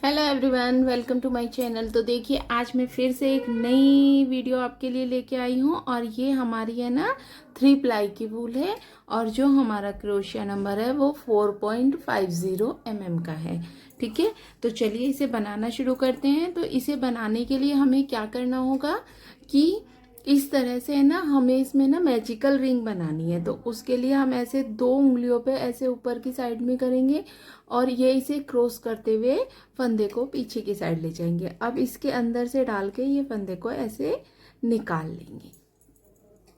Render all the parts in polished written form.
Hello everyone, welcome to my channel. तो देखिए, आज मैं फिर से एक नई वीडियो आपके लिए लेके आई हूँ और ये हमारी है ना 3 प्लाई की वूल है और जो हमारा क्रोशिया नंबर है वो 4.50 mm का है। ठीक है, तो चलिए इसे बनाना शुरू करते हैं। तो इसे बनाने के लिए हमें क्या करना होगा कि इस तरह से है ना, हमें इसमें ना मैजिकल रिंग बनानी है। तो उसके लिए हम ऐसे 2 उंगलियों पे ऐसे ऊपर की साइड में करेंगे और ये इसे क्रॉस करते हुए फंदे को पीछे की साइड ले जाएंगे। अब इसके अंदर से डाल के ये फंदे को ऐसे निकाल लेंगे।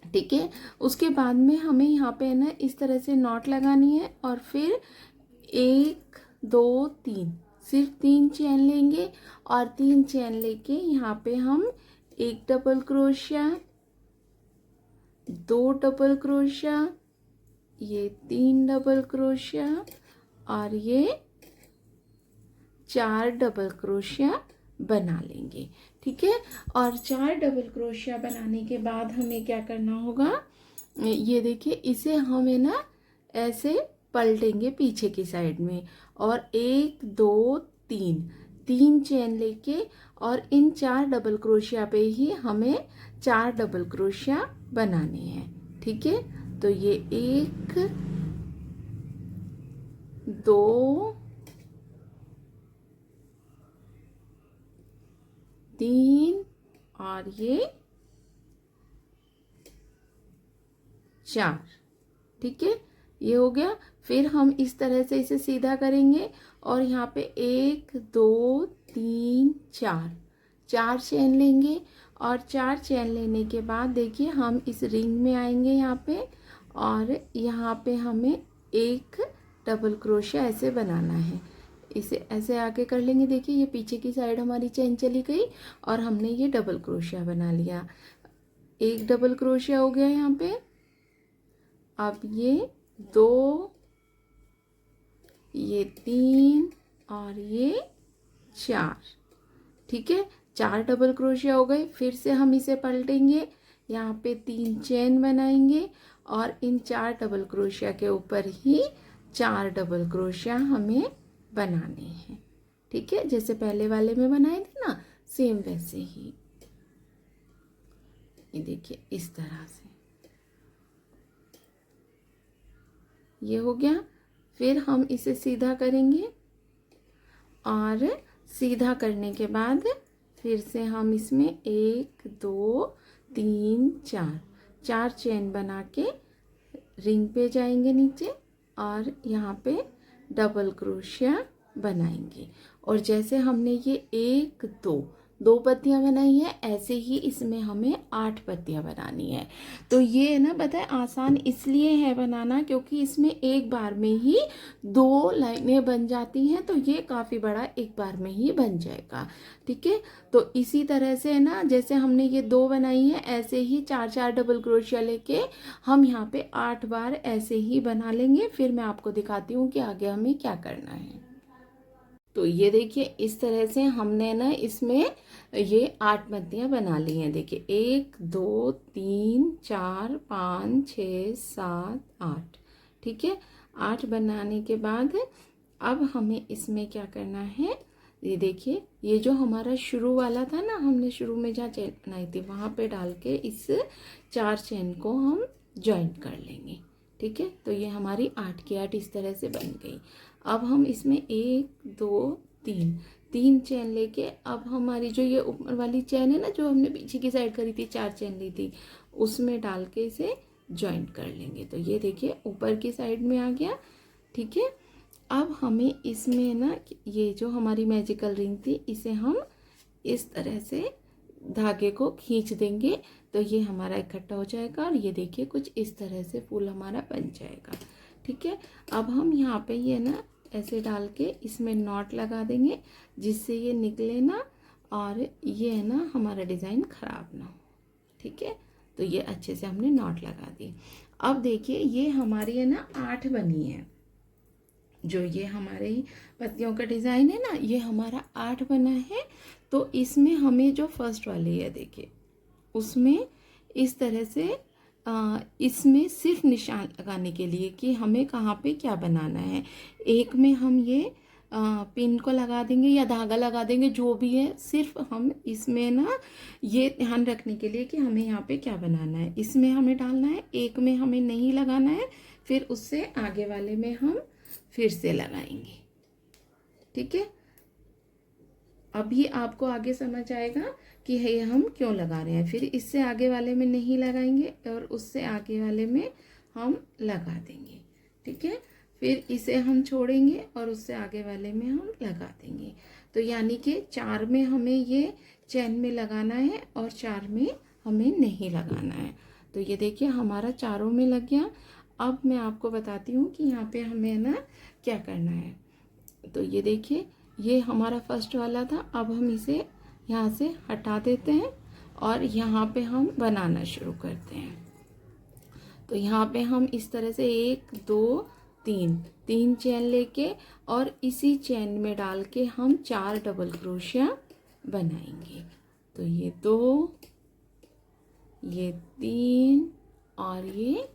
ठीक है, उसके बाद में हमें यहाँ पे है ना इस तरह से नॉट लगानी है और फिर 1 2 3 सिर्फ 3 चेन लेंगे और 3 चेन लेके यहाँ पे हम 1 डबल क्रोशिया, 2 डबल क्रोशिया, ये 3 डबल क्रोशिया और ये 4 डबल क्रोशिया बना लेंगे। ठीक है, और 4 डबल क्रोशिया बनाने के बाद हमें क्या करना होगा, ये देखिए इसे हम है ना ऐसे पलटेंगे पीछे की साइड में और 1 2 3 चेन लेके और इन 4 डबल क्रोशिया पे ही हमें 4 डबल क्रोशिया बनाने हैं। ठीक है, तो ये 1 2 3 और ये 4। ठीक है, ये हो गया। फिर हम इस तरह से इसे सीधा करेंगे और यहाँ पे 1 2 3 4 चेन लेंगे और 4 चेन लेने के बाद देखिए हम इस रिंग में आएंगे यहाँ पे और यहाँ पे हमें एक डबल क्रोशिया ऐसे बनाना है। इसे ऐसे आगे कर लेंगे। देखिए ये पीछे की साइड हमारी चेन चली गई और हमने ये डबल क्रोशिया बना लिया। एक डबल क्रोशिया हो गया यहाँ पे। अब ये 2, ये 3 और ये 4। ठीक है, 4 डबल क्रोशिया हो गए। फिर से हम इसे पलटेंगे, यहाँ पे 3 चेन बनाएंगे और इन 4 डबल क्रोशिया के ऊपर ही 4 डबल क्रोशिया हमें बनाने हैं। ठीक है, जैसे पहले वाले में बनाए थे ना, सेम वैसे ही। ये देखिए इस तरह से ये हो गया। फिर हम इसे सीधा करेंगे और सीधा करने के बाद फिर से हम इसमें 1 2 3 4 चेन बना के रिंग पे जाएंगे नीचे और यहाँ पे डबल क्रोशिया बनाएंगे। और जैसे हमने ये 1 2 पत्तियां बनाई है, ऐसे ही इसमें हमें 8 पत्तियां बनानी है। तो ये है ना, पता है आसान इसलिए है बनाना क्योंकि इसमें एक बार में ही 2 लाइनें बन जाती हैं, तो ये काफ़ी बड़ा एक बार में ही बन जाएगा। ठीक है, तो इसी तरह से है ना, जैसे हमने ये 2 बनाई है, ऐसे ही 4 डबल क्रोशिया लेके हम यहाँ पे 8 बार ऐसे ही बना लेंगे। फिर मैं आपको दिखाती हूँ कि आगे हमें क्या करना है। तो ये देखिए इस तरह से हमने ना इसमें ये 8 पत्तियां बना ली हैं। देखिए 1 2 3 4 5 6 7 8। ठीक है, 8 बनाने के बाद अब हमें इसमें क्या करना है, ये देखिए ये जो हमारा शुरू वाला था ना, हमने शुरू में जहाँ चेन बनाई थी वहाँ पे डाल के इस 4 चेन को हम जॉइंट कर लेंगे। ठीक है, तो ये हमारी 8 की 8 इस तरह से बन गई। अब हम इसमें 1 2 3 चेन लेके अब हमारी जो ये ऊपर वाली चेन है ना, जो हमने पीछे की साइड करी थी, 4 चेन ली थी, उसमें डाल के इसे जॉइंट कर लेंगे। तो ये देखिए ऊपर की साइड में आ गया। ठीक है, अब हमें इसमें ना ये जो हमारी मैजिकल रिंग थी, इसे हम इस तरह से धागे को खींच देंगे तो ये हमारा इकट्ठा हो जाएगा और ये देखिए कुछ इस तरह से फूल हमारा बन जाएगा। ठीक है, अब हम यहाँ पे ये ना ऐसे डाल के इसमें नॉट लगा देंगे जिससे ये निकले ना और ये है ना हमारा डिज़ाइन ख़राब ना हो। ठीक है, तो ये अच्छे से हमने नॉट लगा दी। अब देखिए ये हमारी है ना 8 बनी है। जो ये हमारे पत्तियों का डिज़ाइन है ना, ये हमारा 8 बना है। तो इसमें हमें जो फर्स्ट वाली है देखिए, उसमें इस तरह से इसमें सिर्फ निशान लगाने के लिए कि हमें कहाँ पे क्या बनाना है। एक में हम ये पिन को लगा देंगे या धागा लगा देंगे, जो भी है। सिर्फ हम इसमें ना ये ध्यान रखने के लिए कि हमें यहाँ पे क्या बनाना है, इसमें हमें डालना है, एक में हमें नहीं लगाना है, फिर उससे आगे वाले में हम फिर से लगाएंगे। ठीक है, अभी आपको आगे समझ आएगा कि ये हम क्यों लगा रहे हैं। फिर इससे आगे वाले में नहीं लगाएंगे और उससे आगे वाले में हम लगा देंगे। ठीक है, फिर इसे हम छोड़ेंगे और उससे आगे वाले में हम लगा देंगे। तो यानी कि 4 में हमें ये चैन में लगाना है और 4 में हमें नहीं लगाना है। तो ये देखिए हमारा चारों में लग गया। अब मैं आपको बताती हूँ कि यहाँ पे हमें ना क्या करना है। तो ये देखिए ये हमारा फर्स्ट वाला था, अब हम इसे यहाँ से हटा देते हैं और यहाँ पे हम बनाना शुरू करते हैं। तो यहाँ पे हम इस तरह से 1 2 3 चैन लेके और इसी चैन में डाल के हम 4 डबल क्रोशिया बनाएंगे। तो ये 2, ये 3 और ये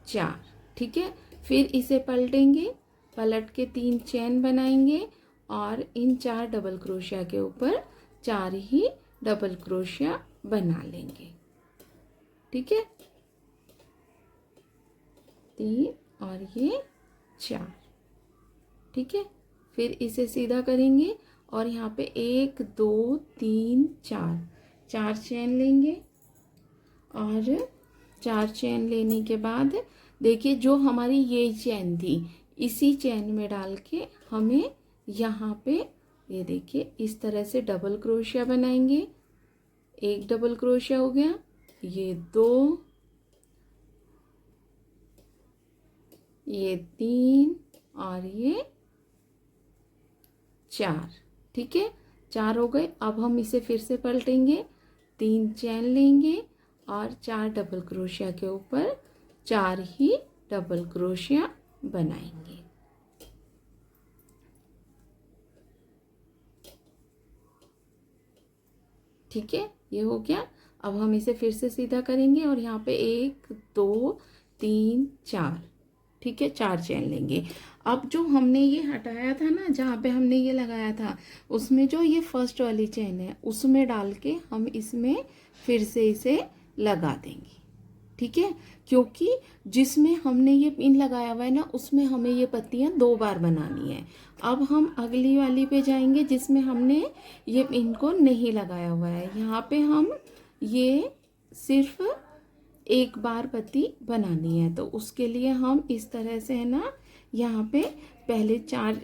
4। ठीक है, फिर इसे पलटेंगे, पलट के 3 चैन बनाएंगे और इन 4 डबल क्रोशिया के ऊपर 4 ही डबल क्रोशिया बना लेंगे। ठीक है, 3 और ये 4। ठीक है, फिर इसे सीधा करेंगे और यहाँ पे 1 2 3 4 चैन लेंगे और 4 चैन लेने के बाद देखिए जो हमारी ये चैन थी, इसी चैन में डाल के हमें यहाँ पे ये देखिए इस तरह से डबल क्रोशिया बनाएंगे। 1 डबल क्रोशिया हो गया, ये 2, ये 3 और ये 4। ठीक है, 4 हो गए। अब हम इसे फिर से पलटेंगे, 3 चैन लेंगे और 4 डबल क्रोशिया के ऊपर 4 ही डबल क्रोशिया बनाएंगे। ठीक है, ये हो गया। अब हम इसे फिर से सीधा करेंगे और यहाँ पे 1 2 3 4। ठीक है, 4 चैन लेंगे। अब जो हमने ये हटाया था ना, जहाँ पे हमने ये लगाया था, उसमें जो ये फर्स्ट वाली चैन है उसमें डाल के हम इसमें फिर से इसे लगा देंगे। ठीक है, क्योंकि जिसमें हमने ये पिन लगाया हुआ है ना, उसमें हमें ये पत्तियां 2 बार बनानी है। अब हम अगली वाली पे जाएंगे जिसमें हमने ये पिन को नहीं लगाया हुआ है। यहाँ पे हम ये सिर्फ 1 बार पत्ती बनानी है। तो उसके लिए हम इस तरह से है ना, यहाँ पे पहले 4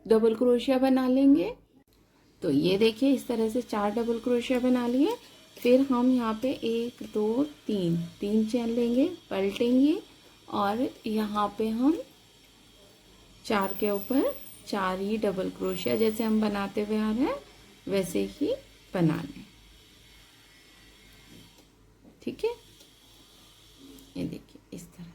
डबल क्रोशिया बना लेंगे। तो ये देखिए इस तरह से 4 डबल क्रोशिया बना लिए। फिर हम यहाँ पे 1 2 3 चैन लेंगे, पलटेंगे और यहाँ पे हम 4 के ऊपर 4 ही डबल क्रोशिया जैसे हम बनाते हुए आ रहे हैं वैसे ही बनाने। ठीक है, ये देखिए इस तरह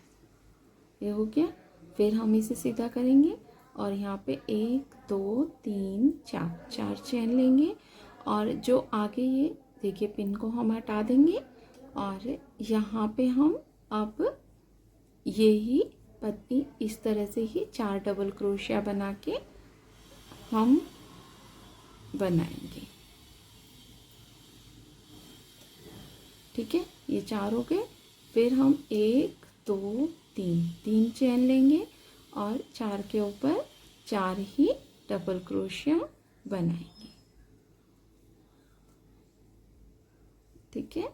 ये हो गया। फिर हम इसे सीधा करेंगे और यहाँ पे 1 2 3 4 चैन लेंगे और जो आगे ये देखिए पिन को हम हटा देंगे और यहाँ पे हम अब ये ही पत्ती इस तरह से ही 4 डबल क्रोशिया बना के हम बनाएंगे। ठीक है, ये 4 हो गए। फिर हम 1 2 3 चैन लेंगे और 4 के ऊपर 4 ही डबल क्रोशिया बनाएंगे। ठीक है,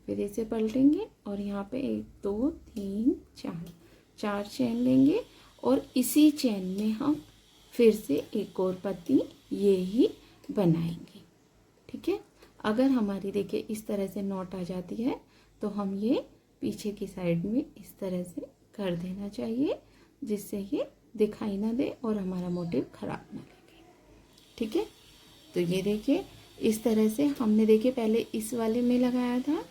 फिर इसे पलटेंगे और यहाँ पे 1 2 3 4 चैन लेंगे और इसी चैन में हम फिर से एक और पत्ती ये ही बनाएंगे। ठीक है, अगर हमारी देखिए इस तरह से नॉट आ जाती है तो हम ये पीछे की साइड में इस तरह से कर देना चाहिए, जिससे ये दिखाई ना दे और हमारा मोटिव खराब ना लगे। ठीक है, तो ये देखिए इस तरह से हमने देखिए पहले इस वाले में लगाया था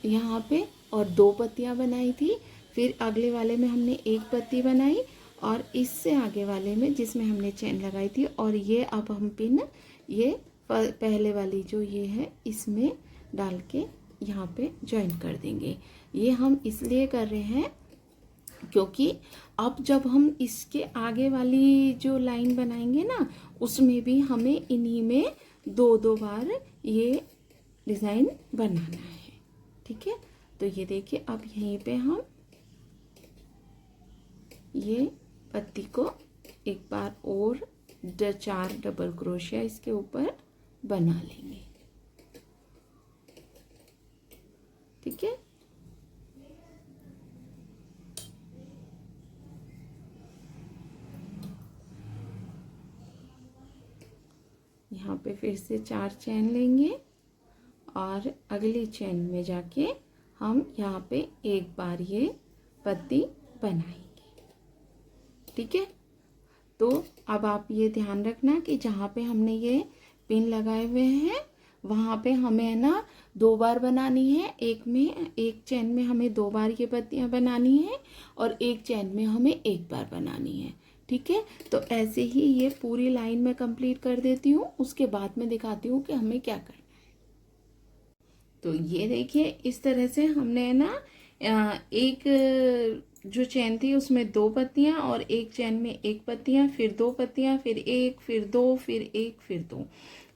यहाँ पे और 2 पत्तियाँ बनाई थी। फिर अगले वाले में हमने 1 पत्ती बनाई और इससे आगे वाले में जिसमें हमने चैन लगाई थी और ये अब हम पिन ये पहले वाली जो ये है इसमें डाल के यहाँ पे ज्वाइन कर देंगे। ये हम इसलिए कर रहे हैं क्योंकि अब जब हम इसके आगे वाली जो लाइन बनाएंगे ना, उसमें भी हमें इन्हीं में दो दो बार ये डिज़ाइन बनाना है। ठीक है, तो ये देखिए अब यहीं पे हम ये पत्ती को एक बार और 4 डबल क्रोशिया इसके ऊपर बना लेंगे। ठीक है, यहाँ पे फिर से 4 चैन लेंगे और अगली चैन में जाके हम यहाँ पे एक बार ये पत्ती बनाएंगे। ठीक है, तो अब आप ये ध्यान रखना कि जहाँ पे हमने ये पिन लगाए हुए हैं वहाँ पे हमें है ना 2 बार बनानी है। एक चैन में हमें 2 बार ये पत्तियाँ बनानी है और एक चैन में हमें एक बार बनानी है। ठीक है, तो ऐसे ही ये पूरी लाइन में कंप्लीट कर देती हूँ, उसके बाद में दिखाती हूँ कि हमें क्या करना है। तो ये देखिए इस तरह से हमने है ना एक जो चैन थी उसमें 2 पत्तियाँ और एक चैन में 1 पत्तियाँ, फिर 2 पत्तियाँ, फिर 1, फिर 2, फिर 1, फिर 2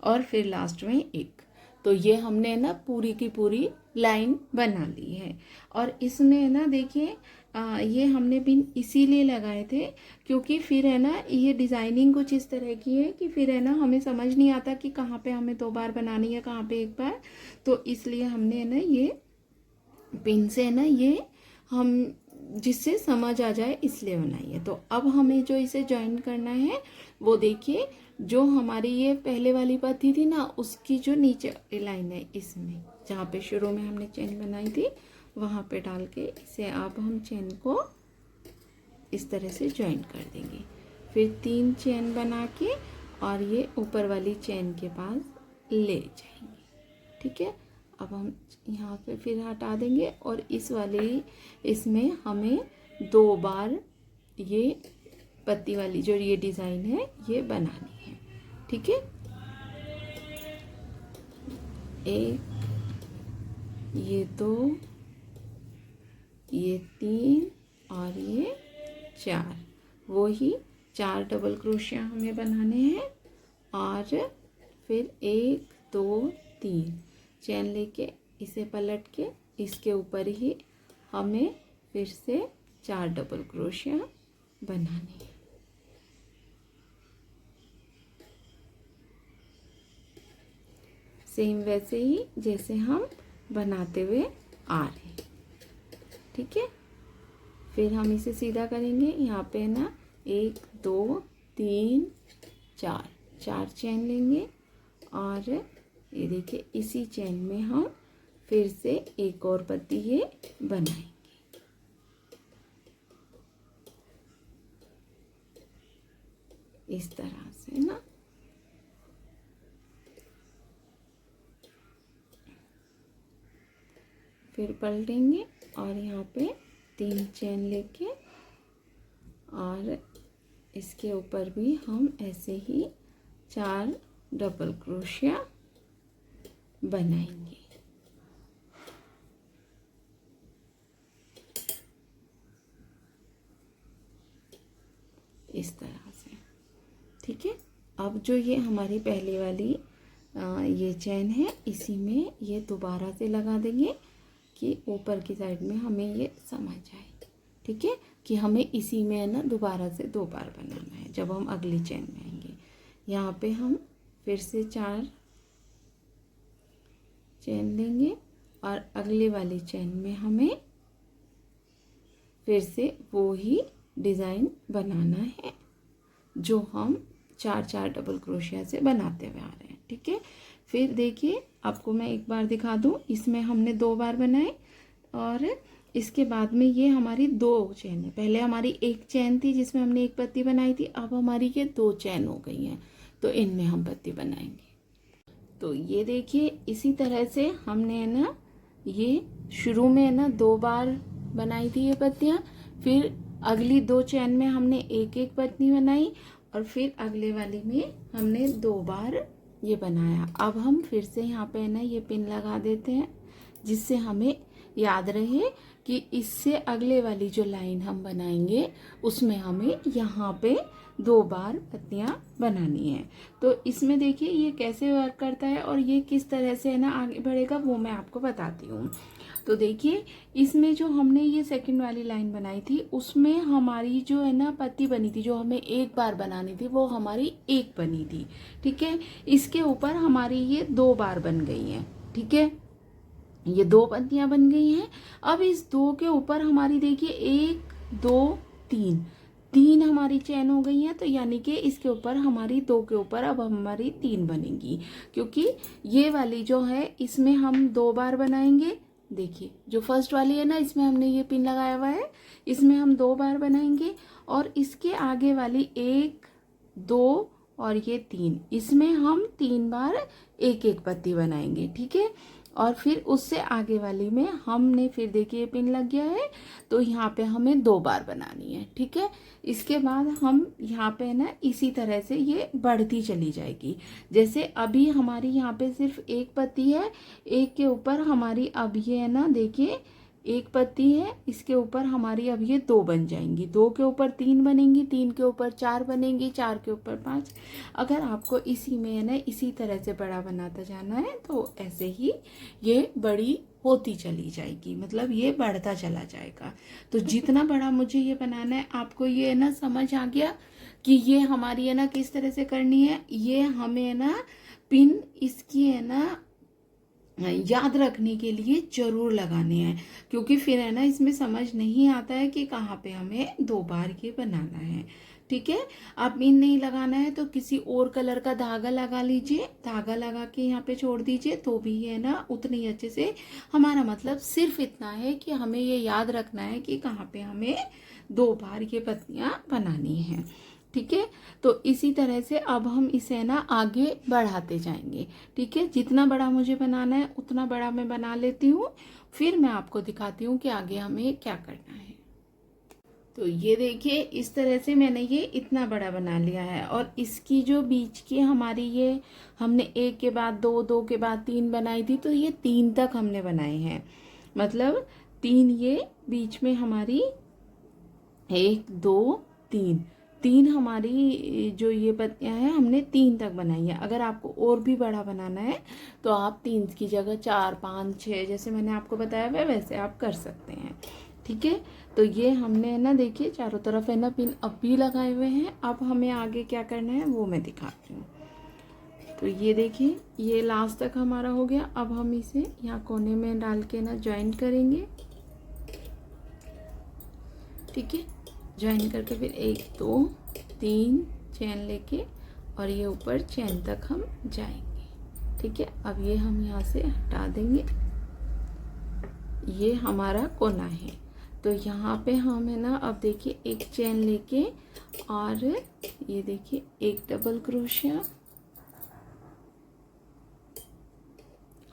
और फिर लास्ट में 1। तो ये हमने ना पूरी की पूरी लाइन बना ली है। और इसमें ना देखिए ये हमने पिन इसीलिए लगाए थे क्योंकि फिर है ना ये डिज़ाइनिंग कुछ इस तरह की है कि फिर है ना हमें समझ नहीं आता कि कहाँ पे हमें 2 बार बनानी है, कहाँ पे 1 बार। तो इसलिए हमने है ना ये पिन से है ना ये हम जिससे समझ आ जाए इसलिए बनाई है। तो अब हमें जो इसे ज्वाइन करना है वो देखिए, जो हमारी ये पहले वाली पत्ती थी ना उसकी जो नीचे लाइन है इसमें जहाँ पे शुरू में हमने चेन बनाई थी वहाँ पे डाल के इसे अब हम चेन को इस तरह से ज्वाइन कर देंगे। फिर 3 चेन बना के और ये ऊपर वाली चेन के पास ले जाएंगे। ठीक है, अब हम यहाँ पे फिर हटा देंगे और इस वाली इसमें हमें 2 बार ये पत्ती वाली जो ये डिज़ाइन है ये बनानी है। ठीक है, एक, ये 2, ये 3 और ये 4, वो ही 4 डबल क्रोशिया हमें बनाने हैं। और फिर 1 2 3 चैन लेके इसे पलट के इसके ऊपर ही हमें फिर से 4 डबल क्रोशिया बनानी है। सेम वैसे ही जैसे हम बनाते हुए आ रहे हैं। ठीक है, फिर हम इसे सीधा करेंगे। यहाँ पे ना 1 2 3 4 चैन लेंगे और ये देखिए इसी चैन में हम फिर से एक और पत्ती ये बनाएंगे। इस तरह से ना फिर पलटेंगे और यहाँ पे 3 चैन लेके और इसके ऊपर भी हम ऐसे ही 4 डबल क्रोशिया बनाएंगे। इस तरह से। ठीक है, अब जो ये हमारी पहले वाली ये चैन है इसी में ये दोबारा से लगा देंगे कि ऊपर की साइड में हमें ये समझ आए। ठीक है, कि हमें इसी में है ना दोबारा से 2 बार बनाना है जब हम अगली चैन में आएंगे। यहाँ पे हम फिर से 4 चैन लेंगे और अगले वाली चैन में हमें फिर से वो ही डिज़ाइन बनाना है जो हम 4 डबल क्रोशिया से बनाते हुए आ रहे हैं। ठीक है, फिर देखिए आपको मैं एक बार दिखा दूं, इसमें हमने 2 बार बनाए और इसके बाद में ये हमारी 2 चैन है। पहले हमारी 1 चैन थी जिसमें हमने 1 पत्ती बनाई थी, अब हमारी ये 2 चैन हो गई हैं, तो इनमें हम पत्ती बनाएंगे। तो ये देखिए इसी तरह से हमने है ना ये शुरू में है ना 2 बार बनाई थी ये पत्तियाँ, फिर अगली 2 चैन में हमने 1 पत्ती बनाई और फिर अगले वाली में हमने 2 बार ये बनाया। अब हम फिर से यहाँ पे ना ये पिन लगा देते हैं, जिससे हमें याद रहे कि इससे अगले वाली जो लाइन हम बनाएंगे उसमें हमें यहाँ पे 2 बार पत्तियाँ बनानी है। तो इसमें देखिए ये कैसे वर्क करता है और ये किस तरह से है ना आगे बढ़ेगा वो मैं आपको बताती हूँ। तो देखिए इसमें जो हमने ये सेकंड वाली लाइन बनाई थी उसमें हमारी जो है ना पत्ती बनी थी, जो हमें 1 बार बनानी थी, वो हमारी 1 बनी थी। ठीक है, इसके ऊपर हमारी ये 2 बार बन गई हैं। ठीक है, ये 2 पत्तियां बन गई हैं। अब इस 2 के ऊपर हमारी देखिए 1 2 3 हमारी चेन हो गई है। तो यानी कि इसके ऊपर हमारी 2 के ऊपर अब हमारी 3 बनेंगी, क्योंकि ये वाली जो है इसमें हम 2 बार बनाएंगे। देखिए जो फर्स्ट वाली है ना, इसमें हमने ये पिन लगाया हुआ है, इसमें हम 2 बार बनाएंगे। और इसके आगे वाली 1 2 और ये 3, इसमें हम 3 बार एक एक पत्ती बनाएंगे। ठीक है, और फिर उससे आगे वाली में हमने फिर देखिए पिन लग गया है, तो यहाँ पे हमें 2 बार बनानी है। ठीक है, इसके बाद हम यहाँ पे ना इसी तरह से ये बढ़ती चली जाएगी। जैसे अभी हमारी यहाँ पे सिर्फ 1 पत्ती है, 1 के ऊपर हमारी अब ये है ना देखिए 1 पत्ती है, इसके ऊपर हमारी अब ये 2 बन जाएंगी, 2 के ऊपर 3 बनेंगी, 3 के ऊपर 4 बनेंगी, 4 के ऊपर 5। अगर आपको इसी में है ना इसी तरह से बड़ा बनाता जाना है तो ऐसे ही ये बड़ी होती चली जाएगी, मतलब ये बढ़ता चला जाएगा। तो जितना बड़ा मुझे ये बनाना है, आपको ये है ना समझ आ गया कि ये हमारी है ना किस तरह से करनी है। ये हमें है ना पिन इसकी है ना याद रखने के लिए जरूर लगाने हैं, क्योंकि फिर है ना इसमें समझ नहीं आता है कि कहाँ पे हमें 2 बार ये बनाना है। ठीक है, आप पिन नहीं लगाना है तो किसी और कलर का धागा लगा लीजिए, धागा लगा के यहाँ पे छोड़ दीजिए, तो भी है ना उतनी अच्छे से। हमारा मतलब सिर्फ इतना है कि हमें ये याद रखना है कि कहाँ पे हमें 2 बार ये पत्तियां बनानी है। ठीक है, तो इसी तरह से अब हम इसे ना आगे बढ़ाते जाएंगे। ठीक है, जितना बड़ा मुझे बनाना है उतना बड़ा मैं बना लेती हूँ, फिर मैं आपको दिखाती हूँ कि आगे हमें क्या करना है। तो ये देखिए इस तरह से मैंने ये इतना बड़ा बना लिया है, और इसकी जो बीच की हमारी ये हमने 1 के बाद 2 2 के बाद 3 बनाई थी, तो ये 3 तक हमने बनाए हैं। मतलब 3 ये बीच में हमारी 1 2 3 हमारी जो ये पत्तियां हैं हमने 3 तक बनाई है। अगर आपको और भी बड़ा बनाना है तो आप 3 की जगह 4 5 6 जैसे मैंने आपको बताया हुआ वैसे आप कर सकते हैं। ठीक है, तो ये हमने ना देखिए चारों तरफ है ना पिन अब भी लगाए हुए हैं। अब हमें आगे क्या करना है वो मैं दिखाती हूँ। तो ये देखिए ये लास्ट तक हमारा हो गया। अब हम इसे यहाँ कोने में डाल के ना ज्वाइन करेंगे। ठीक है, ज्वाइन करके फिर 1 2 3 चैन लेके और ये ऊपर चैन तक हम जाएंगे। ठीक है, अब ये हम यहाँ से हटा देंगे। ये हमारा कोना है, तो यहाँ पे हम है ना अब देखिए 1 चैन लेके और ये देखिए 1 double crochet,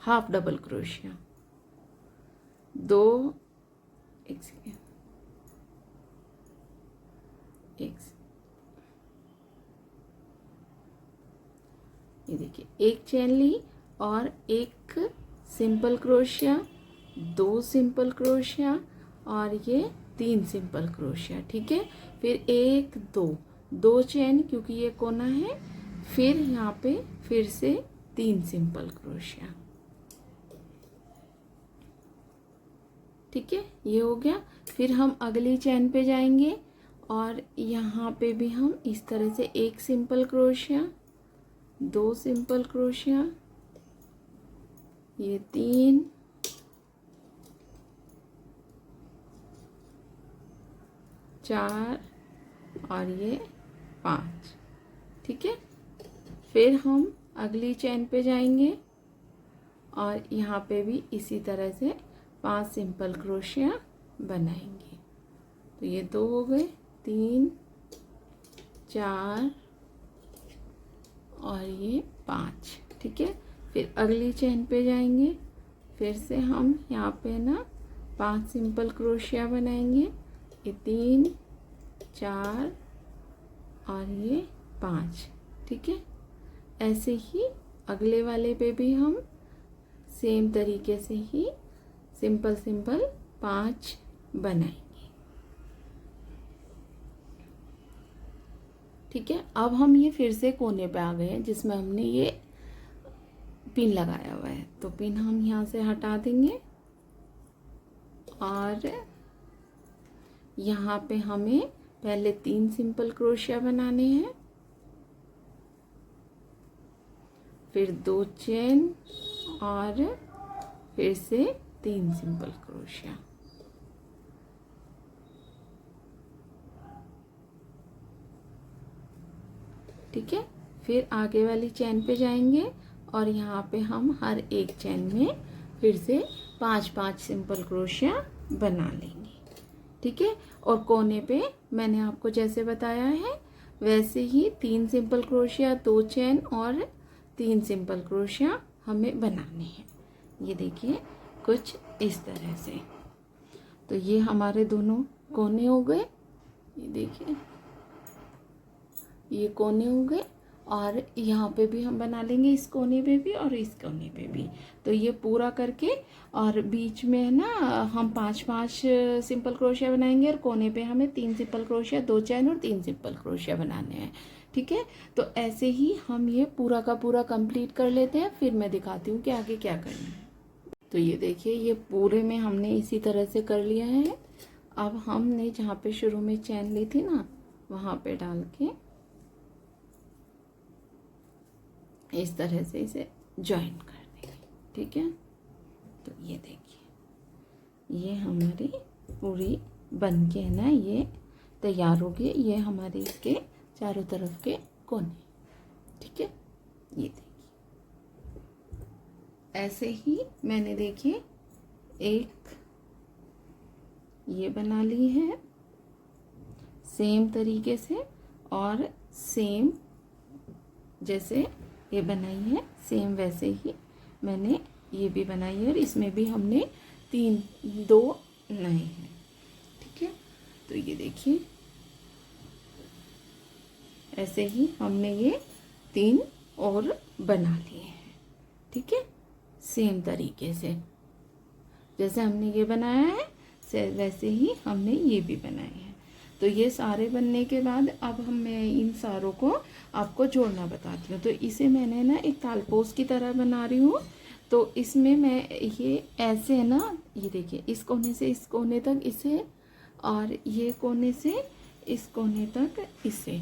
half double crochet, 2 ये देखिए 1 चैन ली और 1 सिंपल क्रोशिया, 2 सिंपल क्रोशिया और ये 3 सिंपल क्रोशिया। ठीक है, फिर 1 2 चैन क्योंकि ये कोना है, फिर यहाँ पे फिर से 3 सिंपल क्रोशिया। ठीक है, ये हो गया। फिर हम अगली चैन पे जाएंगे और यहाँ पे भी हम इस तरह से 1 सिंपल क्रोशिया, 2 सिंपल क्रोशिया, ये 3 4 और ये 5। ठीक है, फिर हम अगली चैन पे जाएंगे और यहाँ पे भी इसी तरह से 5 सिंपल क्रोशिया बनाएंगे। तो ये 2 हो गए, 3 4 और ये 5। ठीक है, फिर अगली चैन पे जाएंगे, फिर से हम यहाँ पे ना 5 सिंपल क्रोशिया बनाएंगे, ये 3 4 और ये 5। ठीक है, ऐसे ही अगले वाले पे भी हम सेम तरीके से ही सिंपल 5 बनाएंगे। ठीक है, अब हम ये फिर से कोने पे आ गए हैं जिसमें हमने ये पिन लगाया हुआ है, तो पिन हम यहाँ से हटा देंगे और यहाँ पे हमें पहले 3 सिंपल क्रोशिया बनाने हैं, फिर 2 चेन और फिर से 3 सिंपल क्रोशिया। ठीक है, फिर आगे वाली चेन पे जाएंगे और यहाँ पे हम हर एक चेन में फिर से 5 सिंपल क्रोशिया बना लेंगे। ठीक है, और कोने पे मैंने आपको जैसे बताया है वैसे ही 3 सिंपल क्रोशिया, 2 चेन और 3 सिंपल क्रोशिया हमें बनाने हैं। ये देखिए कुछ इस तरह से। तो ये हमारे दोनों कोने हो गए, ये देखिए ये कोने हो गए, और यहाँ पे भी हम बना लेंगे, इस कोने पे भी और इस कोने पे भी। तो ये पूरा करके और बीच में है ना हम 5 सिंपल क्रोशिया बनाएंगे और कोने पे हमें 3 सिंपल क्रोशिया, 2 चैन और 3 सिंपल क्रोशिया बनाने हैं। ठीक है, तो ऐसे ही हम ये पूरा का पूरा कंप्लीट कर लेते हैं, फिर मैं दिखाती हूँ कि आगे क्या करना है। तो ये देखिए ये पूरे में हमने इसी तरह से कर लिया है। अब हमने जहाँ पे शुरू में चैन ली थी ना वहाँ पे डाल के इस तरह से इसे जॉइन कर देंगे। ठीक है, तो ये देखिए ये हमारी पूरी बन के है ना ये तैयार हो गई। ये हमारे इसके चारों तरफ के कोने। ठीक है, ये देखिए ऐसे ही मैंने देखिए एक ये बना ली है सेम तरीके से, और सेम जैसे ये बनाई है सेम वैसे ही मैंने ये भी बनाई है, और इसमें भी हमने 2 नए हैं। ठीक है, तो ये देखिए ऐसे ही हमने ये 3 और बना लिए हैं। ठीक है, सेम तरीके से जैसे हमने ये बनाया है वैसे ही हमने ये भी बनाए हैं। तो ये सारे बनने के बाद अब मैं इन सारों को आपको जोड़ना बताती हूँ। तो इसे मैंने ना एक तालपोस की तरह बना रही हूँ। तो इसमें मैं ये ऐसे है ना, ये देखिए इस कोने से इस कोने तक इसे, और ये कोने से इस कोने तक इसे।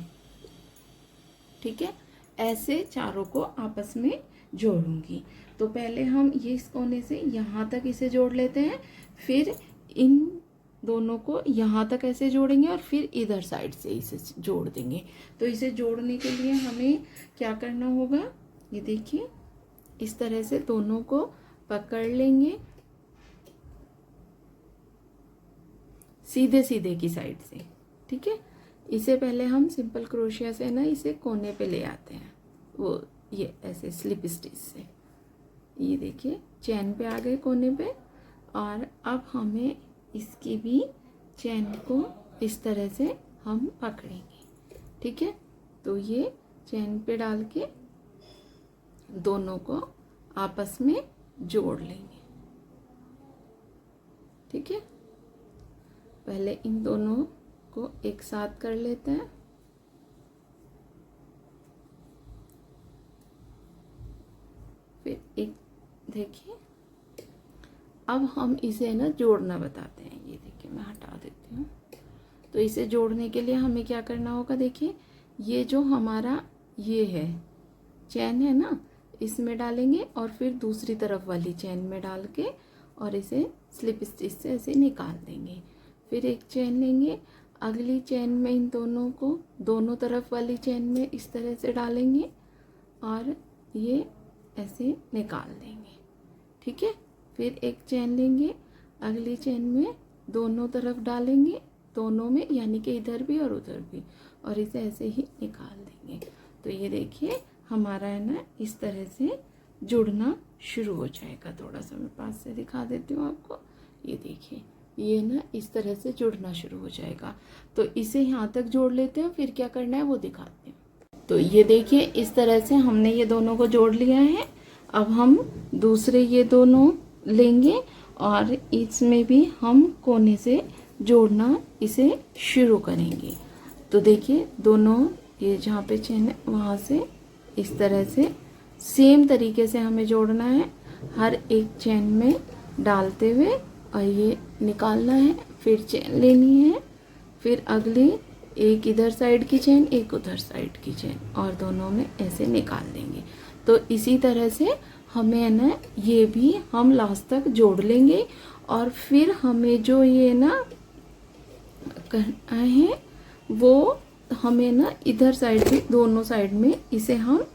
ठीक है, ऐसे चारों को आपस में जोड़ूंगी। तो पहले हम ये इस कोने से यहाँ तक इसे जोड़ लेते हैं, फिर इन दोनों को यहाँ तक ऐसे जोड़ेंगे और फिर इधर साइड से इसे जोड़ देंगे। तो इसे जोड़ने के लिए हमें क्या करना होगा, ये देखिए इस तरह से दोनों को पकड़ लेंगे सीधे सीधे की साइड से। ठीक है, इसे पहले हम सिंपल क्रोशिया से ना इसे कोने पे ले आते हैं, वो ये ऐसे स्लिप स्टिच से। ये देखिए चैन पे आ गए कोने पे, और अब हमें इसकी भी चैन को इस तरह से हम पकड़ेंगे। ठीक है, तो ये चैन पे डाल के दोनों को आपस में जोड़ लेंगे। ठीक है, पहले इन दोनों को एक साथ कर लेते हैं, फिर एक देखिए अब हम इसे ना जोड़ना बताते हैं। ये देखिए मैं हटा देती हूँ। तो इसे जोड़ने के लिए हमें क्या करना होगा, देखिए ये जो हमारा ये है चैन है ना, इसमें डालेंगे और फिर दूसरी तरफ वाली चैन में डाल के और इसे स्लिप स्टिच से ऐसे निकाल देंगे। फिर एक चैन लेंगे, अगली चैन में इन दोनों को दोनों तरफ वाली चैन में इस तरह से डालेंगे और ये ऐसे निकाल देंगे। ठीक है, फिर एक चैन लेंगे, अगली चैन में दोनों तरफ डालेंगे, दोनों में यानी कि इधर भी और उधर भी, और इसे ऐसे ही निकाल देंगे। तो ये देखिए हमारा है ना इस तरह से जुड़ना शुरू हो जाएगा। थोड़ा सा मैं पास से दिखा देती हूँ आपको। ये देखिए ये ना इस तरह से जुड़ना शुरू हो जाएगा। तो इसे यहाँ तक जोड़ लेते हैं, फिर क्या करना है वो दिखाते हैं। तो ये देखिए इस तरह से हमने ये दोनों को जोड़ लिया है। अब हम दूसरे ये दोनों लेंगे और इसमें भी हम कोने से जोड़ना इसे शुरू करेंगे। तो देखिए दोनों ये जहाँ पे चेन है वहाँ से इस तरह से सेम तरीके से हमें जोड़ना है, हर एक चेन में डालते हुए, और ये निकालना है। फिर चेन लेनी है, फिर अगली एक इधर साइड की चेन एक उधर साइड की चेन, और दोनों में ऐसे निकाल देंगे। तो इसी तरह से हमें ना ये भी हम लास्ट तक जोड़ लेंगे। और फिर हमें जो ये ना करना है वो हमें ना इधर साइड भी, दोनों साइड में इसे हम,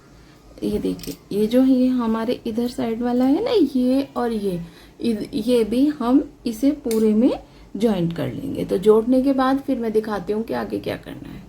ये देखिए ये जो ये हमारे इधर साइड वाला है ना, ये और ये भी हम इसे पूरे में जॉइंट कर लेंगे। तो जोड़ने के बाद फिर मैं दिखाती हूँ कि आगे क्या करना है।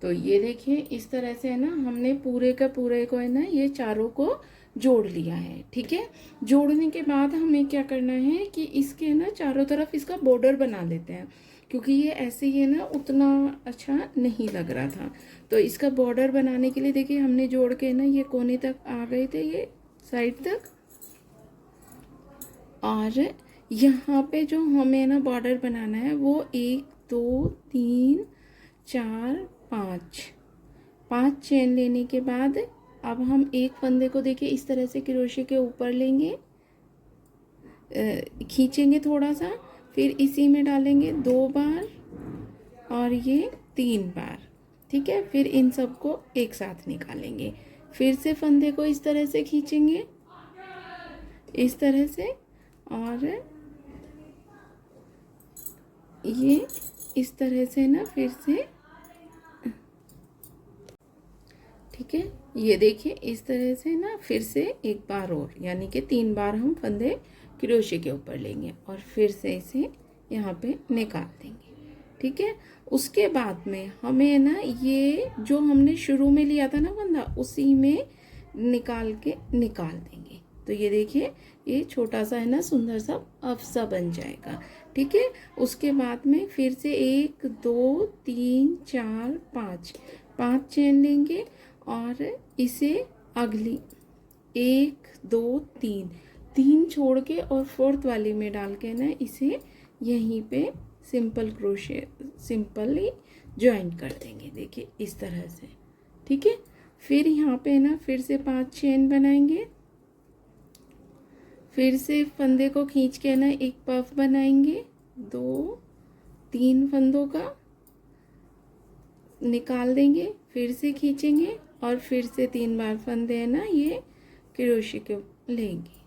तो ये देखिए इस तरह से है ना हमने पूरे का पूरे को है ना ये चारों को जोड़ लिया है। ठीक है, जोड़ने के बाद हमें क्या करना है कि इसके ना चारों तरफ इसका बॉर्डर बना लेते हैं, क्योंकि ये ऐसे ही है ना उतना अच्छा नहीं लग रहा था। तो इसका बॉर्डर बनाने के लिए देखिए हमने जोड़ के ना ये कोने तक आ गए थे, ये साइड तक, और यहाँ पे जो हमें ना बॉर्डर बनाना है वो 1 2 3 4 5 चेन लेने के बाद अब हम एक फंदे को देखिए इस तरह से क्रोशे के ऊपर लेंगे, खींचेंगे थोड़ा सा, फिर इसी में डालेंगे 2 बार और ये 3 बार। ठीक है, फिर इन सबको एक साथ निकालेंगे, फिर से फंदे को इस तरह से खींचेंगे, इस तरह से, और ये इस तरह से ना फिर से, ठीक है, ये देखिए इस तरह से ना फिर से एक बार और, यानी कि 3 बार हम फंदे क्रोशे के ऊपर लेंगे और फिर से इसे यहाँ पे निकाल देंगे। ठीक है, उसके बाद में हमें ना ये जो हमने शुरू में लिया था ना फंदा, उसी में निकाल देंगे। तो ये देखिए ये छोटा सा है ना सुंदर सा अफसा बन जाएगा। ठीक है, उसके बाद में फिर से 1 2 3 4 5 चेन लेंगे और इसे अगली 1 2 3 छोड़ के और फोर्थ वाली में डाल के ना इसे यहीं पे सिंपली ज्वाइन कर देंगे। देखिए इस तरह से। ठीक है, फिर यहाँ पे ना फिर से 5 चेन बनाएंगे, फिर से फंदे को खींच के ना एक पफ बनाएंगे, 2 3 फंदों का निकाल देंगे, फिर से खींचेंगे और फिर से 3 बार फंदे है ना ये क्रोशे के लेंगे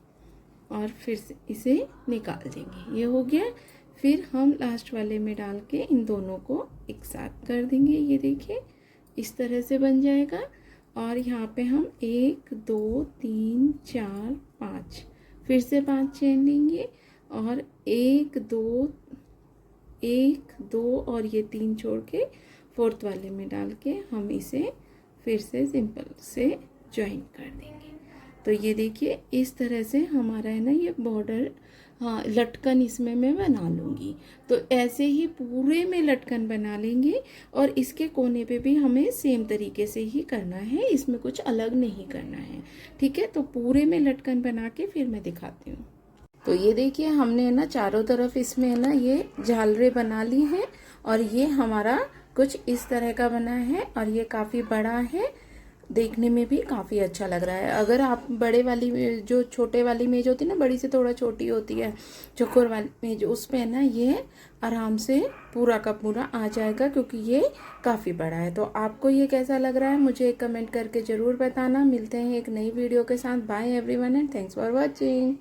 और फिर से इसे निकाल देंगे। ये हो गया। फिर हम लास्ट वाले में डाल के इन दोनों को एक साथ कर देंगे। ये देखिए इस तरह से बन जाएगा। और यहाँ पे हम 1 2 3 4 5 फिर से 5 चेन लेंगे और 1 2 और ये 3 छोड़ के फोर्थ वाले में डाल के हम इसे फिर से सिंपल से ज्वाइन कर देंगे। तो ये देखिए इस तरह से हमारा है ना ये बॉर्डर, हाँ, लटकन इसमें मैं बना लूँगी। तो ऐसे ही पूरे में लटकन बना लेंगे और इसके कोने पे भी हमें सेम तरीके से ही करना है, इसमें कुछ अलग नहीं करना है। ठीक है, तो पूरे में लटकन बना के फिर मैं दिखाती हूँ। तो ये देखिए हमने ना चारों तरफ इसमें है ना ये झालरें बना ली हैं और ये हमारा कुछ इस तरह का बना है और ये काफ़ी बड़ा है, देखने में भी काफ़ी अच्छा लग रहा है। अगर आप बड़े वाली जो छोटे वाली मेज होती है ना, बड़ी से थोड़ा छोटी होती है चौकोर वाली मेज, उस पे ना ये आराम से पूरा का पूरा आ जाएगा क्योंकि ये काफ़ी बड़ा है। तो आपको ये कैसा लग रहा है मुझे एक कमेंट करके ज़रूर बताना। मिलते हैं एक नई वीडियो के साथ। Bye everyone and thanks for watching.